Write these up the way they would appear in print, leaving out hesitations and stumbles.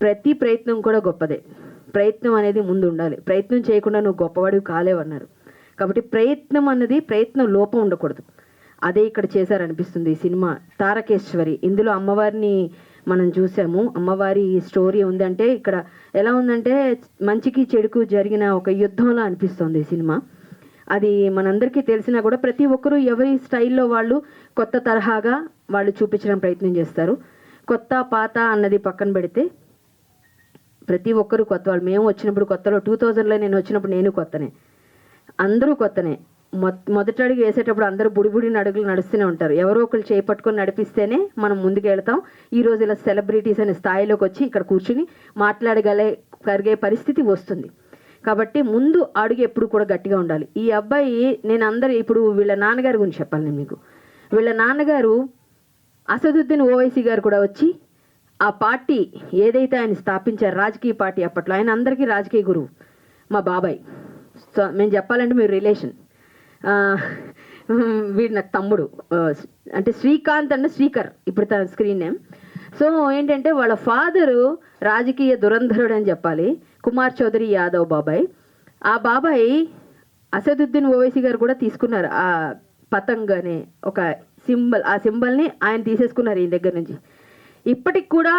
ప్రతి ప్రయత్నం కూడా గొప్పదే. ప్రయత్నం అనేది ముందు ఉండాలి. ప్రయత్నం చేయకుండా నువ్వు గొప్పవాడివి కాలేవన్నారు. కాబట్టి ప్రయత్నం అన్నది ప్రయత్నం లోపం ఉండకూడదు. అదే ఇక్కడ చేశారనిపిస్తుంది ఈ సినిమా. తారకేశ్వరి, ఇందులో అమ్మవారిని మనం చూసాము. అమ్మవారి స్టోరీ ఉందంటే ఇక్కడ ఎలా ఉందంటే మంచికి చెడుకు జరిగిన ఒక యుద్ధంలా అనిపిస్తుంది ఈ సినిమా. అది మనందరికీ తెలిసినా కూడా ప్రతి ఒక్కరూ ఎవరి స్టైల్లో వాళ్ళు కొత్త తరహాగా వాళ్ళు చూపించడం ప్రయత్నం చేస్తారు. కొత్త పాత అన్నది పక్కన పెడితే ప్రతి ఒక్కరు కొత్త వాళ్ళు. మేము వచ్చినప్పుడు కొత్తలో 2000లో నేను వచ్చినప్పుడు నేను కొత్తనే, అందరూ కొత్తనే. మొదటి అడుగు వేసేటప్పుడు అందరూ బుడిబుడి అడుగులు నడుస్తూనే ఉంటారు. ఎవరో ఒకరు చేపట్టుకొని నడిపిస్తేనే మనం ముందుకు వెళ్తాం. ఈరోజు ఇలా సెలబ్రిటీస్ అనే స్థాయిలోకి వచ్చి ఇక్కడ కూర్చుని మాట్లాడగలిగే పరిస్థితి వస్తుంది. కాబట్టి ముందు అడుగు ఎప్పుడు కూడా గట్టిగా ఉండాలి. ఈ అబ్బాయి ఇప్పుడు వీళ్ళ నాన్నగారి గురించి చెప్పాలి నేను మీకు. వీళ్ళ నాన్నగారు అసదుద్దీన్ ఓవైసీ గారు కూడా వచ్చి ఆ పార్టీ ఏదైతే ఆయన స్థాపించారు, రాజకీయ పార్టీ, అప్పట్లో ఆయన అందరికీ రాజకీయ గురువు మా బాబాయ్. సో మేము చెప్పాలంటే మీరు రిలేషన్. వీడు నాకు తమ్ముడు, అంటే శ్రీకాంత్ అంటే శ్రీకర్ ఇప్పుడు తన స్క్రీన్ నేమ్. సో ఏంటంటే వాళ్ళ ఫాదరు రాజకీయ దురంధరుడు అని చెప్పాలి, కుమార్ చౌదరి యాదవ్ బాబాయ్. ఆ బాబాయ్ అసదుద్దీన్ ఓవైసీ గారు కూడా తీసుకున్నారు ఆ పతంగ్ అనే ఒక సింబల్. ఆ సింబల్ని ఆయన తీసేసుకున్నారు ఈయన దగ్గర నుంచి. ఇప్పటికి కూడా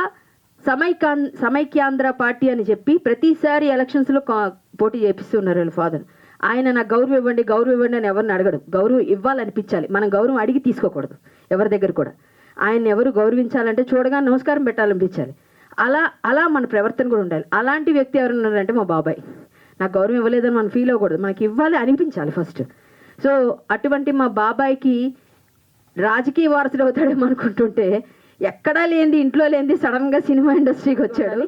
సమైక్యాంధ్ర పార్టీ అని చెప్పి ప్రతిసారి ఎలక్షన్స్లో పోటీ చేపిస్తున్నారు వాళ్ళ ఫాదర్. ఆయన నాకు గౌరవం ఇవ్వండి అని ఎవరిని అడగడు. గౌరవం ఇవ్వాలనిపించాలి, మనం గౌరవం అడిగి తీసుకోకూడదు ఎవరి దగ్గర కూడా. ఆయన ఎవరు గౌరవించాలంటే చూడగా నమస్కారం పెట్టాలనిపించాలి. అలా మన ప్రవర్తన కూడా ఉండాలి. అలాంటి వ్యక్తి ఎవరు ఉన్నారంటే మా బాబాయ్. నాకు గౌరవం ఇవ్వలేదని మనం ఫీల్ అవ్వకూడదు, మనకి ఇవ్వాలి అనిపించాలి ఫస్ట్. సో అటువంటి మా బాబాయ్కి రాజకీయ వారసుడు అవుతాడేమో అనుకుంటుంటే ఎక్కడా లేనిది, ఇంట్లో లేనిది సడన్గా సినిమా ఇండస్ట్రీకి వచ్చాడు.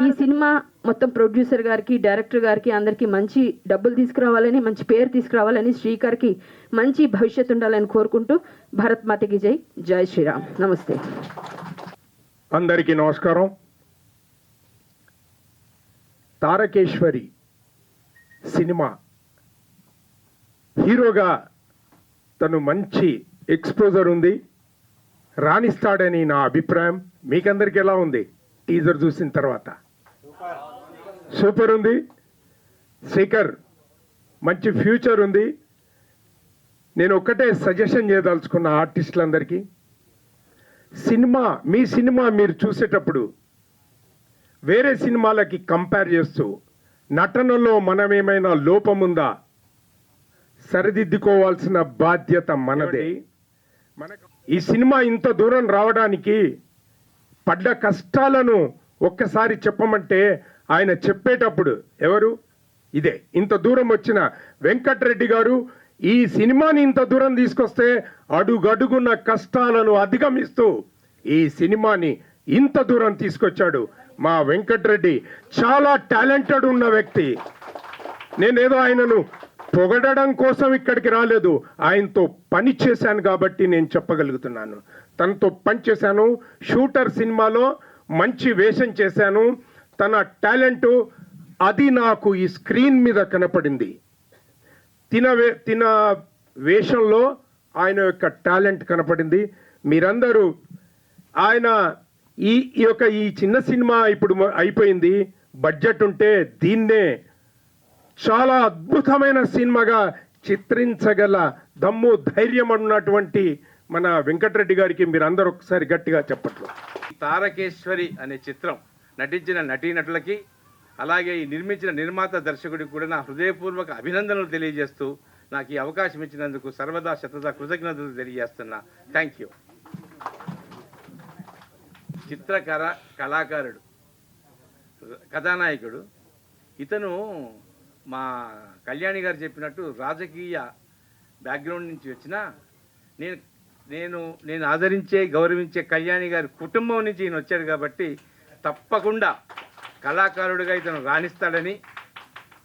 ఈ సినిమా మొత్తం ప్రొడ్యూసర్ గారికి, డైరెక్టర్ గారికి అందరికీ మంచి డబ్బులు తీసుకురావాలని, మంచి పేరు తీసుకురావాలని, శ్రీకర్కి మంచి భవిష్యత్తు ఉండాలని కోరుకుంటూ భారత్ మాతకి జై, జై శ్రీరామ్. నమస్తే అందరికీ నమస్కారం. తారకేశ్వరి సినిమా హీరోగా తను మంచి ఎక్స్పోజర్ ఉంది, రాణిస్తాడని నా అభిప్రాయం. మీకందరికి ఎలా ఉంది టీజర్ చూసిన తర్వాత? సూపర్ ఉంది. శేఖర్ మంచి ఫ్యూచర్ ఉంది. నేను ఒక్కటే సజెషన్ చేయదలుచుకున్న ఆర్టిస్టులందరికీ, మీ సినిమా మీరు చూసేటప్పుడు వేరే సినిమాలకి కంపేర్ చేస్తూ నటనలో మనమేమైనా లోపముందా సరిదిద్దుకోవాల్సిన బాధ్యత మనదే. ఈ సినిమా ఇంత దూరం రావడానికి పడ్డ కష్టాలను ఒక్కసారి చెప్పమంటే ఆయన చెప్పేటప్పుడు ఇదే ఇంత దూరం వచ్చిన వెంకటరెడ్డి గారు ఈ సినిమాని ఇంత దూరం తీసుకొస్తే అడుగడుగున్న కష్టాలను అధిగమిస్తూ ఈ సినిమాని ఇంత దూరం తీసుకొచ్చాడు మా వెంకటరెడ్డి. చాలా టాలెంటెడ్ ఉన్న వ్యక్తి. నేనేదో ఆయనను పొగడడం కోసం ఇక్కడికి రాలేదు, ఆయనతో పని చేశాను కాబట్టి నేను చెప్పగలుగుతున్నాను. తనతో పని చేశాను, షూటర్ సినిమాలో మంచి వేషం చేశాను. తన టాలెంటు అది నాకు ఈ స్క్రీన్ మీద కనపడింది. తిన వేషంలో ఆయన యొక్క టాలెంట్ కనపడింది. మీరందరూ ఆయన ఈ చిన్న సినిమా ఇప్పుడు అయిపోయింది, బడ్జెట్ ఉంటే దీన్నే చాలా అద్భుతమైన సినిమాగా చిత్రించగల దమ్ము, ధైర్యం ఉన్నటువంటి మన వెంకటరెడ్డి గారికి మీరందరూ ఒకసారి గట్టిగా చెప్పట్లు. తారకేశ్వరి అనే చిత్రం నటించిన నటీనటులకి, అలాగే ఈ నిర్మించిన నిర్మాత దర్శకుడికి కూడా నా హృదయపూర్వక అభినందనలు తెలియజేస్తూ నాకు ఈ అవకాశం ఇచ్చినందుకు సర్వదా శతదా కృతజ్ఞతలు తెలియజేస్తున్నా. Thank you. కళాకారుడు, కథానాయకుడు ఇతను మా కళ్యాణి గారు చెప్పినట్టు రాజకీయ బ్యాక్గ్రౌండ్ నుంచి వచ్చిన నేను ఆదరించే, గౌరవించే కళ్యాణి గారి కుటుంబం నుంచి ఈయన వచ్చాడు కాబట్టి తప్పకుండా కళాకారుడిగా ఇతను రాణిస్తాడని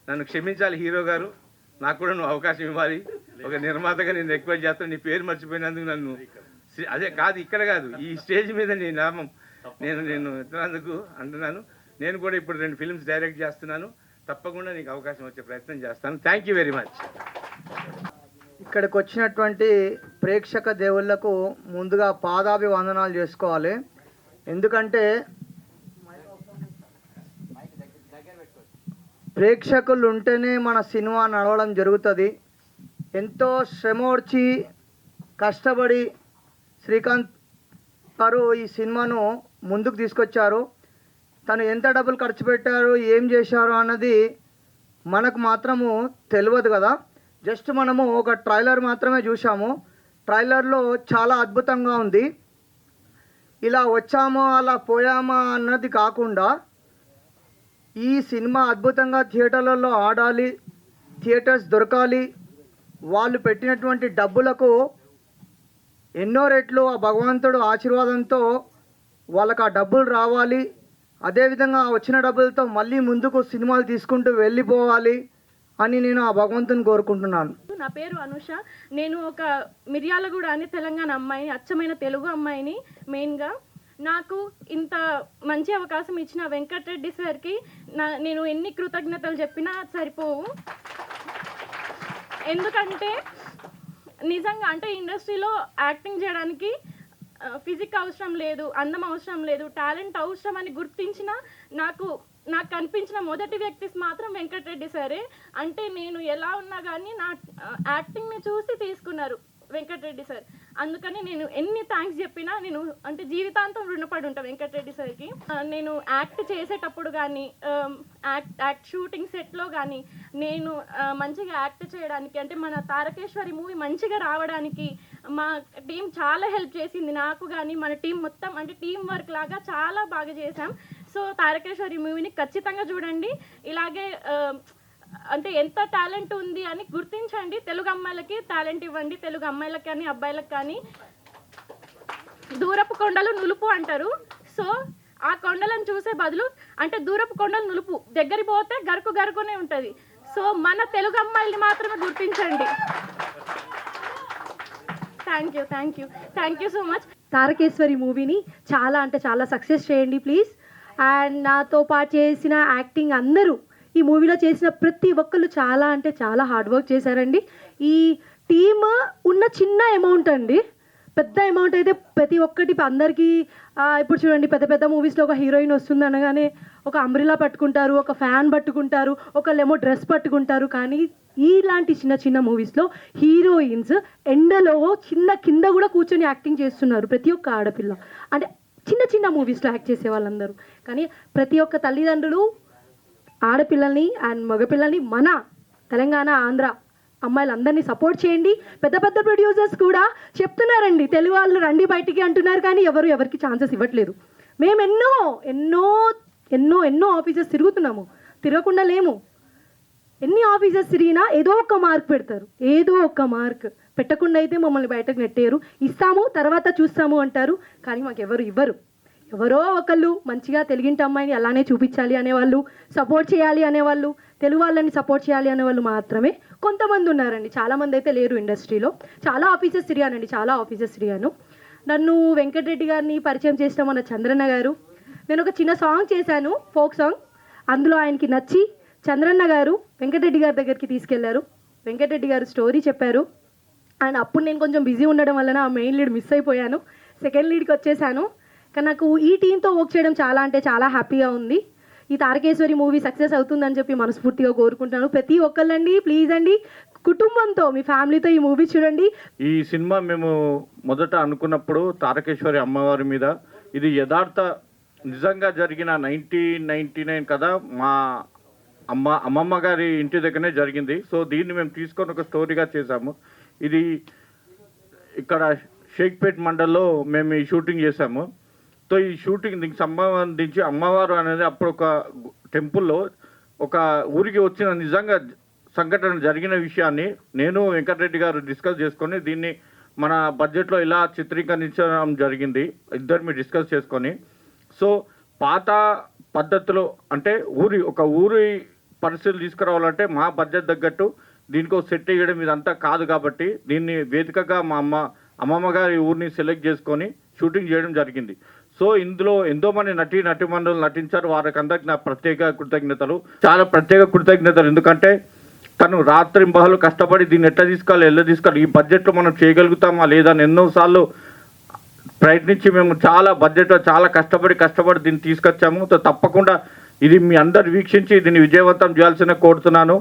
నన్ను క్షమించాలి హీరో గారు. నాకు కూడా నువ్వు అవకాశం ఇవ్వాలి. ఒక నిర్మాతగా నేను రిక్వెస్ట్ చేస్తాను. నీ పేరు మర్చిపోయినందుకు నన్ను అదే కాదు, ఇక్కడ కాదు, ఈ స్టేజ్ మీద నీ నామం నేను ఎత్తినందుకు అంటున్నాను. నేను కూడా ఇప్పుడు 2 ఫిల్మ్స్ డైరెక్ట్ చేస్తున్నాను. తప్పకుండా నీకు అవకాశం వచ్చే ప్రయత్నం చేస్తాను. Thank you very much. ఇక్కడికి వచ్చినటువంటి ప్రేక్షక దేవుళ్లకు ముందుగా పాదాభివందనాలు చేసుకోవాలి. ఎందుకంటే ప్రేక్షకులు ఉంటేనే మన సినిమా నడవడం జరుగుతుంది. ఎంతో శ్రమ వచ్చి కష్టపడి శ్రీకాంత్ గారు ఈ సినిమాను ముందుకు తీసుకొచ్చారు. తను ఎంత డబ్బులు ఖర్చు పెట్టారు, ఏం చేశారు అన్నది మనకు మాత్రము తెలియదు కదా. జస్ట్ మనము ఒక ట్రైలర్ మాత్రమే చూసాము. ట్రైలర్లో చాలా అద్భుతంగా ఉంది. ఇలా వచ్చామో అలా పోయామా అన్నది కాకుండా ఈ సినిమా అద్భుతంగా థియేటర్లలో ఆడాలి, థియేటర్స్ దొరకాలి, వాళ్ళు పెట్టినటువంటి డబ్బులకు ఎన్నో రెట్లు ఆ భగవంతుడు ఆశీర్వాదంతో వాళ్ళకు ఆ డబ్బులు రావాలి. అదేవిధంగా వచ్చిన డబ్బులతో మళ్ళీ ముందుకు సినిమాలు తీసుకుంటూ వెళ్ళిపోవాలి అని నేను ఆ భగవంతుని కోరుకుంటున్నాను. నా పేరు అనుష. నేను ఒక మిర్యాలగూడ అనే తెలంగాణ అమ్మాయిని, అచ్చమైన తెలుగు అమ్మాయిని. మెయిన్గా నాకు ఇంత మంచి అవకాశం ఇచ్చిన వెంకటరెడ్డి సార్కి నేను ఎన్ని కృతజ్ఞతలు చెప్పినా సరిపోవు. ఎందుకంటే నిజంగా అంటే ఇండస్ట్రీలో యాక్టింగ్ చేయడానికి ఫిజిక్ అవసరం లేదు, అందం అవసరం లేదు, టాలెంట్ అవసరం అని గుర్తించిన నాకు కనిపించిన మొదటి వ్యక్తి మాత్రం వెంకటరెడ్డి సారే. అంటే నేను ఎలా ఉన్నా కానీ నా యాక్టింగ్ని చూసి తీసుకున్నారు వెంకటరెడ్డి సార్. అందుకని నేను ఎన్ని థ్యాంక్స్ చెప్పినా నేను అంటే జీవితాంతం రుణపడి ఉంటాను వెంకటరెడ్డి సార్కి. నేను యాక్ట్ చేసేటప్పుడు కానీ యాక్ట్ షూటింగ్ సెట్లో కానీ నేను మంచిగా యాక్ట్ చేయడానికి అంటే మన తారకేశ్వరి మూవీ మంచిగా రావడానికి మా టీం చాలా హెల్ప్ చేసింది నాకు కానీ మన టీం మొత్తం. అంటే టీం వర్క్ లాగా చాలా బాగా చేసాం. సో తారకేశ్వరి మూవీని ఖచ్చితంగా చూడండి. ఇలాగే అంటే ఎంత టాలెంట్ ఉంది అని గుర్తించండి. తెలుగు అమ్మాయిలకి టాలెంట్ ఇవ్వండి. తెలుగు అమ్మాయిలకు కానీ అబ్బాయిలకు కానీ దూరపు కొండలు నులుపు అంటారు. సో ఆ కొండలను చూసే బదులు అంటే దూరపు కొండలు నులుపు, దగ్గరికి పోతే గరుకు గరుకునే ఉంటుంది. సో మన తెలుగు అమ్మాయిల్ని మాత్రమే గుర్తించండి. Thank you so much. Tarakeshwari మూవీని చాలా అంటే చాలా సక్సెస్ చేయండి ప్లీజ్. అండ్ నాతో పాటు చేసిన యాక్టింగ్ అందరూ ఈ మూవీలో చేసిన ప్రతి ఒక్కళ్ళు చాలా అంటే చాలా హార్డ్ వర్క్ చేశారండి. ఈ టీమ్ ఉన్న చిన్న అమౌంట్ అండి, పెద్ద అమౌంట్ అయితే ప్రతి ఒక్కటి అందరికీ ఇప్పుడు చూడండి పెద్ద పెద్ద మూవీస్లో ఒక హీరోయిన్ వస్తుంది అనగానే ఒక అంబ్రిలా పట్టుకుంటారు, ఒక ఫ్యాన్ పట్టుకుంటారు, ఒకళ్ళేమో డ్రెస్ పట్టుకుంటారు. కానీ ఇలాంటి చిన్న చిన్న మూవీస్లో హీరోయిన్స్ ఎండలో కింద కూడా కూర్చొని యాక్టింగ్ చేస్తున్నారు ప్రతి ఒక్క ఆడపిల్ల. అంటే చిన్న చిన్న మూవీస్లో యాక్ట్ చేసే వాళ్ళందరూ. కానీ ప్రతి ఒక్క తల్లిదండ్రులు ఆడపిల్లల్ని అండ్ మగపిల్లల్ని మన తెలంగాణ ఆంధ్ర అమ్మాయిలందరినీ సపోర్ట్ చేయండి. పెద్ద పెద్ద ప్రొడ్యూసర్స్ కూడా చెప్తున్నారండి తెలుగు వాళ్ళు రండి బయటికి అంటున్నారు, కానీ ఎవరికి ఛాన్సెస్ ఇవ్వట్లేదు. మేము ఎన్నో ఎన్నో ఎన్నో ఎన్నో ఆఫీసెస్ తిరుగుతున్నాము, తిరగకుండా లేము. ఎన్ని ఆఫీసెస్ తిరిగినా ఏదో ఒక మార్క్ పెడతారు, ఏదో ఒక మార్క్ పెట్టకుండా అయితే మమ్మల్ని బయటకు నెట్టేయరు. ఇస్తాము తర్వాత చూస్తాము అంటారు, కానీ మాకు ఇవ్వరు. ఎవరో ఒకళ్ళు మంచిగా తెలుగింటి అమ్మాయిని అలానే చూపించాలి అనేవాళ్ళు, సపోర్ట్ చేయాలి అనేవాళ్ళు, తెలుగు వాళ్ళని సపోర్ట్ చేయాలి అనేవాళ్ళు మాత్రమే కొంతమంది ఉన్నారండి. చాలామంది అయితే లేరు ఇండస్ట్రీలో. చాలా ఆఫీసెస్ తిరిగాను. నన్ను వెంకటరెడ్డి గారిని పరిచయం చేసిన మన చంద్రన్న గారు, నేను ఒక చిన్న సాంగ్ చేశాను, ఫోక్ సాంగ్. అందులో ఆయనకి నచ్చి చంద్రన్న గారు వెంకటరెడ్డి గారి దగ్గరికి తీసుకెళ్లారు. వెంకటరెడ్డి గారు స్టోరీ చెప్పారు. అండ్ అప్పుడు నేను కొంచెం బిజీ ఉండడం వలన ఆ మెయిన్ లీడ్ మిస్ అయిపోయాను. సెకండ్ లీడ్కి వచ్చేసాను. కానీ నాకు ఈ టీంతో వర్క్ చేయడం చాలా అంటే చాలా హ్యాపీగా ఉంది. ఈ తారకేశ్వరి మూవీ సక్సెస్ అవుతుందని చెప్పి మనస్ఫూర్తిగా కోరుకుంటున్నాను. ప్రతి ఒక్కళ్ళండి ప్లీజ్ అండి కుటుంబంతో మీ ఫ్యామిలీతో ఈ మూవీ చూడండి. ఈ సినిమా మేము మొదట అనుకున్నప్పుడు తారకేశ్వరి అమ్మవారి మీద ఇది యథార్థ నిజంగా జరిగిన 1999 కదా మా అమ్మమ్మ గారి ఇంటి దగ్గరనే జరిగింది. సో దీన్ని మేము తీసుకొని ఒక స్టోరీగా చేశాము. ఇది ఇక్కడ షేక్పేట్ మండల్లో మేము ఈ షూటింగ్ చేశాము. సో ఈ షూటింగ్ దీనికి సంబంధించి అమ్మవారు అనేది అప్పుడు ఒక టెంపుల్లో ఒక ఊరికి వచ్చిన నిజంగా సంఘటన జరిగిన విషయాన్ని నేను వెంకటరెడ్డి గారు డిస్కస్ చేసుకొని దీన్ని మన బడ్జెట్లో ఇలా చిత్రీకరించడం జరిగింది, ఇద్దరు డిస్కస్ చేసుకొని. సో పాత పద్ధతిలో అంటే ఒక ఊరి పరిస్థితులు తీసుకురావాలంటే మా బడ్జెట్ తగ్గట్టు దీనికి ఒక సెట్ వేయడం ఇదంతా కాదు కాబట్టి దీన్ని వేదికగా మా అమ్మమ్మ గారి ఊరిని సెలెక్ట్ చేసుకొని షూటింగ్ చేయడం జరిగింది. సో ఇందులో ఎంతోమంది నటీమణులు నటించారు, వారికి అందరికి నా ప్రత్యేక కృతజ్ఞతలు, చాలా ప్రత్యేక కృతజ్ఞతలు. ఎందుకంటే తను రాత్రింబహలు కష్టపడి దీన్ని ఎట్లా తీసుకోవాలి, ఈ బడ్జెట్లో మనం చేయగలుగుతామా లేదా అని ఎన్నోసార్లు ప్రయత్నించి మేము చాలా బడ్జెట్లో చాలా కష్టపడి దీన్ని తీసుకొచ్చాము. సో తప్పకుండా ఇది మీ అందరు వీక్షించి దీన్ని విజయవంతం చేయాల్సిన కోరుతున్నాను.